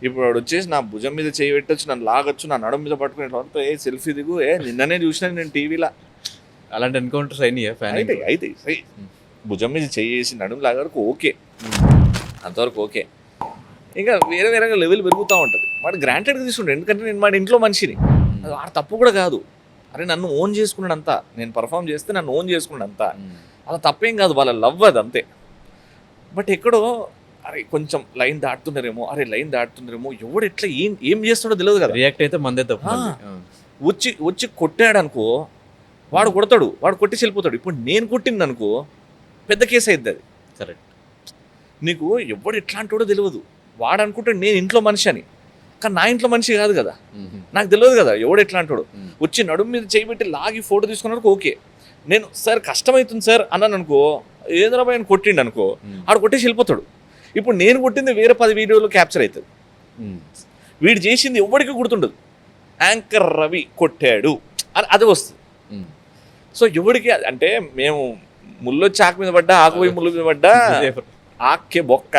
ఇప్పుడు వాడు వచ్చేసి నా భుజం మీద చేయి పెట్టచ్చు, నన్ను లాగొచ్చు, నా నడుము మీద పట్టుకునే సెల్ఫీ దిగు, నిన్ననే చూసినా నేను టీవీలో. అలాంటి ఎన్కౌంటర్స్ అయినాయా ఫ్యాన్? అయితే భుజం మీద చేసి నడుము లాగే వరకు ఓకే, అంతవరకు ఓకే. ఇంకా వేరే వేరేగా లెవెల్ పెరుగుతూ ఉంటుంది. వాడు గ్రాంటెడ్గా తీసుకుంటాడు, ఎందుకంటే నేను వాడి ఇంట్లో మనిషిని. అది వాడు తప్పు కూడా కాదు. అరే నన్ను ఓన్ చేసుకున్నాడంతా, నేను పర్ఫామ్ చేస్తే నన్ను ఓన్ చేసుకున్నాడంతా, అలా తప్పేం కాదు, వాళ్ళ లవ్ అది అంతే. బట్ ఎక్కడో అరే కొంచెం లైన్ దాటుతున్నారేమో, ఎవడు ఎట్లా ఏం చేస్తాడో తెలియదు కదా. రియాక్ట్ అయితే మందే తప్పు. వచ్చి కొట్టాడు అనుకో, వాడు కొడతాడు, వాడు కొట్టి వెళ్ళిపోతాడు. ఇప్పుడు నేను కొట్టింది అనుకో పెద్ద కేసు అవుతుంది. అది కరెక్ట్. నీకు ఎవడు ఎట్లాంటి వాడో తెలియదు. వాడు అనుకుంటాడు నేను ఇంట్లో మనిషి అని, కానీ నా ఇంట్లో మనిషి కాదు కదా, నాకు తెలియదు కదా ఎవడు ఎట్లాంటి వాడు. వచ్చి నడుము మీద చేయబెట్టి లాగి ఫోటో తీసుకున్నాడు ఓకే. నేను సార్ కష్టమవుతుంది సార్ అన్నాను అనుకో, ఏదైనా ఆయన కొట్టిండు అనుకో, ఆడు కొట్టేసి వెళ్ళిపోతాడు. ఇప్పుడు నేను కొట్టింది వేరే 10 వీడియోలు క్యాప్చర్ అవుతుంది. వీడు చేసింది ఎవరికి గుర్తుండదు. యాంకర్ రవి కొట్టాడు అని అది వస్తుంది. సో ఎవరికి అంటే మేము ముళ్ళొచ్చి ఆకు మీద పడ్డా, ఆకు పోయి ముళ్ళు మీద పడ్డా, ఆకే బొక్క.